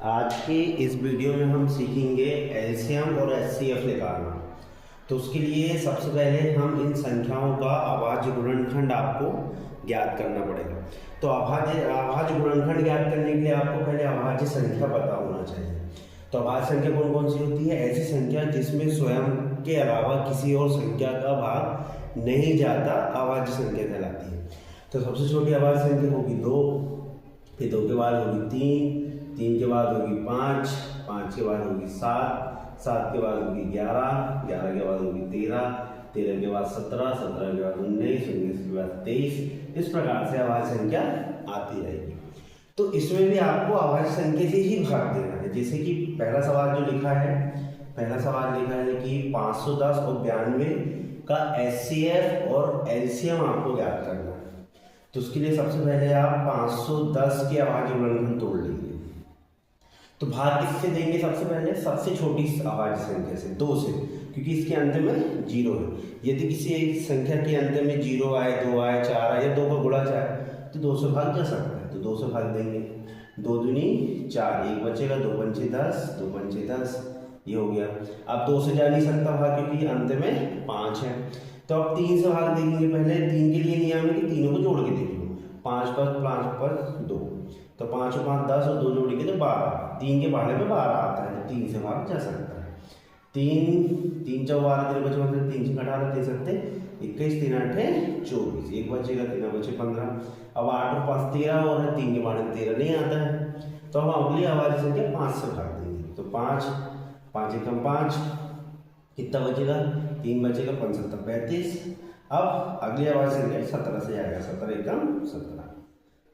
आज के इस वीडियो में हम सीखेंगे एलसीएम और एचसीएफ निकालना। तो उसके लिए सबसे पहले हम इन संख्याओं का अभाज्य गुणनखंड आपको ज्ञात करना पड़ेगा। तो अभाज्य गुणनखंड ज्ञात करने के लिए आपको पहले अभाज्य संख्या पता होना चाहिए। तो अभाज्य संख्या कौन कौन सी होती है? ऐसी संख्या जिसमें स्वयं के अलावा किसी और संख्या का भाग नहीं जाता अभाज्य संख्या कहलाती है। तो सबसे छोटी अभाज्य संख्या होगी 2, फिर 2 के बाद होगी 3, 3 के बाद होगी 5, 5 के बाद होगी 7, 7 के बाद होगी 11, 11 के बाद होगी 13, 13 के बाद 17, 17 के बाद 19, 19 के बाद 23। इस प्रकार से अभाज्य संख्या आती रहेगी। तो इसमें भी आपको अभाज्य संख्या से ही भाग देना है। जैसे कि पहला सवाल जो लिखा है, पहला सवाल लिखा है कि 510 और 92 का एचसीएफ और एलसीएम आपको ज्ञात करना है। तो उसके लिए सबसे पहले आप 510 के अभाज्य गुणनखंड तोड़ लेंगे। तो भाग किससे देंगे? सबसे पहले सबसे छोटी अभाज्य संख्या से, 2 से, क्योंकि इसके अंत में 0 है। यदि किसी एक संख्या के अंत में 0 आए, 2 आए, 4 आए या 2 का गुणा चाहे तो 2 से भाग जा सकता है। तो 2 से भाग देंगे। 2 दूनी 4, 1 बचेगा, 2 पंचे 10, 2 पंचे 10, ये हो गया। अब 2 से जा नहीं सकता भाग क्योंकि अंत में 5 है। तो अब 3 से भाग देंगे। पहले 3 के लिए नियम है कि तीनों को जोड़ के देख लो। 5 पर 5 पर 2, तो 5 और 5 10 और 2 जोड़ेंगे तो 12। 3 के पहाड़े में 12 आता है, तो 3 से भाग जा सकता है। 3 चौ 12, 3 बचे मतलब 3 से 18 दे सकते, 21, 3 8 24, 1 बचेगा, 3 बचे 15। अब 8 और 5 13 और 3 के पहाड़े में 13 नहीं आता है। तो हम अगली अभाज्य संख्या 5 से भाग देंगे। तो 5, 5 एकम 5, कितना बचेगा? 3 बचेगा, 5 7 35। अब अगली अभाज्य संख्या 17 से आएगा, 17 एकम 17।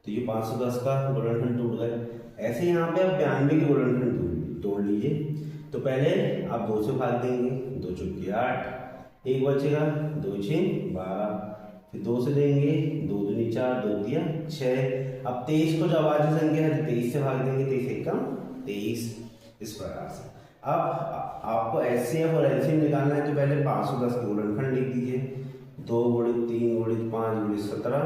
तो ये 510 का गुणनखंड टूट गए। ऐसे यहाँ पे आप 92 के गुणनखंड तोड़ लीजिए। तो पहले आप 2 से भाग देंगे, 2 चौके 8, 1 बचेगा, 2 6 12, फिर 2 से देंगे, 2 दूनी 4, 2 दिया 6। अब 23 को जो अभाज्य संख्या है तो 23 से भाग देंगे, 23 एकम 23। इस प्रकार से अब आपको एचसीएफ और एलसीएम निकालना है। तो पहले 510 के गुणनखंड लिख दीजिए, 2 गुणित 3 गुणित 5 गुणित 17।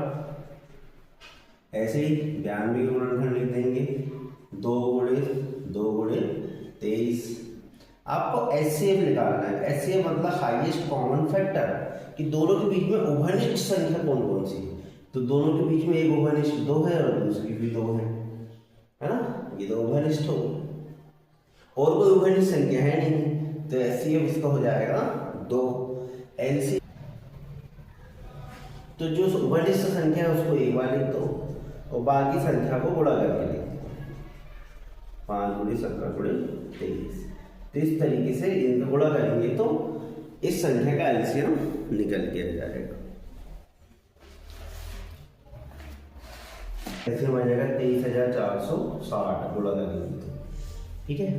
ऐसे ही 92 के गुणनखंड लिख देंगे, 2 गुणित 23। आपको एचसीएफ निकालना है। एचसीएफ मतलब हाईएस्ट कॉमन फैक्टर, कि दोनों के बीच में उभयनिष्ठ संख्या कौन कौन सी है। तो दोनों के बीच में एक उभयनिष्ठ 2 है और दूसरी भी 2 है ना। ये 2 उभयनिष्ठ हो, और कोई उभयनिष्ठ संख्या है नहीं, तो एचसीएफ इसका हो जाएगा 2। एलसीएम तो जो उभयनिष्ठ संख्या है उसको एक बार लिख दो और बाकी संख्या को गुणा करके लिख दो। 5 गुणे 17 गुणे 23। तो इस तरीके से इनको गुणा करेंगे तो इस संख्या का एलसीएम निकल के आ जाएगा। एलसीएम आ जाएगा 23,460 गुणा करेंगे तो, ठीक है।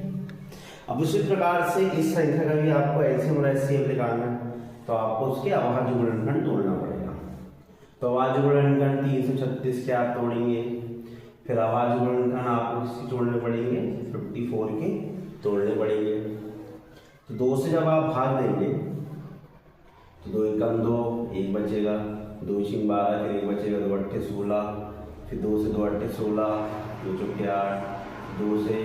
अब उसी प्रकार से इस संख्या का भी आपको एलसीएम और एचसीएफ निकालना है। तो आपको उसके अभाज्य गुणनखंड तोड़ना पड़ेगा। तो अभाज्य गुणनखंड 336 के आप तोड़ेंगे, फिर अभाज्य गुणनखंड आपको किसके तोड़ने पड़ेंगे? 54 के तोड़ने पड़ेंगे। तो 2 से जब आप भाग देंगे तो 2 एकम 2, 1 बचेगा, 2 6 12, फिर 1 बचेगा, 2 8 16, फिर 2 से 2 8 16, 2 चौके 8, 2 से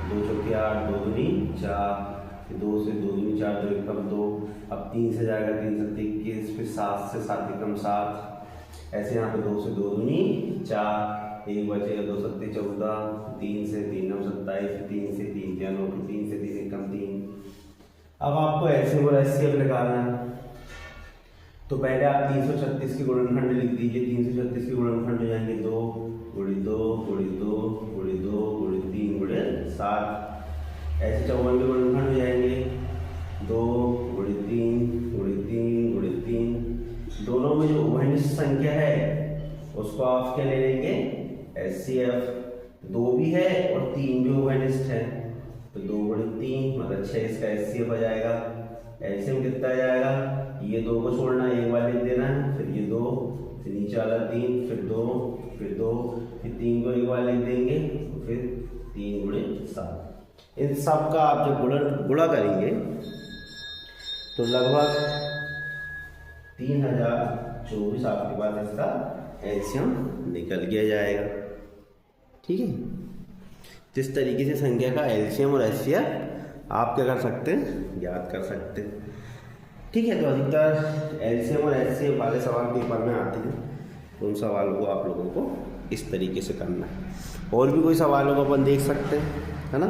2 चौके 8, 2 दूनी 4, फिर 2 से 2 दूनी 4, 2 एकम 2। अब 3 से जाएगा, 3 से 21, फिर 7 से 7 एकम 7। ऐसे यहाँ पे 2 से 2 दूनी 4, 1 बचेगा, 2 7 14, 3 से 3 9 27, 3 से 3 9, 3 से 3 एकम 3। अब आपको एलसीएम और एचसीएफ निकालना है। तो पहले आप 336 के गुणनखंड लिख दीजिए। 336 के गुणनखंड हो जाएंगे 2 गुणित 2 गुणित 2 गुणित 2 गुणित 3 गुणित 7। ऐसे 54 के गुणनखंड हो जाएंगे 2 गुणित 3 गुणित 3 गुणित 3। दोनों में जो उभयनिष्ठ संख्या है उसको आप क्या ले लेंगे? एचसीएफ। 2 भी है और 3 भी उभयनिष्ठ है, तो 2 गुणित 3 मतलब 6 इसका एचसीएफ आ जाएगा। एलसीएम कितना आ जाएगा? ये 2 को छोड़ना है, एक बार लिख देना है, फिर ये 2, फिर नीचे वाला 3, फिर 2, फिर 2, फिर 3 को एक बार लिख देंगे, फिर 3 गुणित 7। इन सब का आप जब गुणा करेंगे तो लगभग 3024 आपके पास इसका एलसीएम निकल के जाएगा, ठीक है। तो इस तरीके से संख्या का एलसीएम और एचसीएफ आप क्या कर सकते हैं, ज्ञात कर सकते हैं। ठीक है, तो अधिकतर एलसीएम और एचसीएफ वाले सवाल पेपर में आते हैं, तो उन सवालों को आप लोगों को इस तरीके से करना है। और भी कोई सवालों को अपन देख सकते हैं, है ना।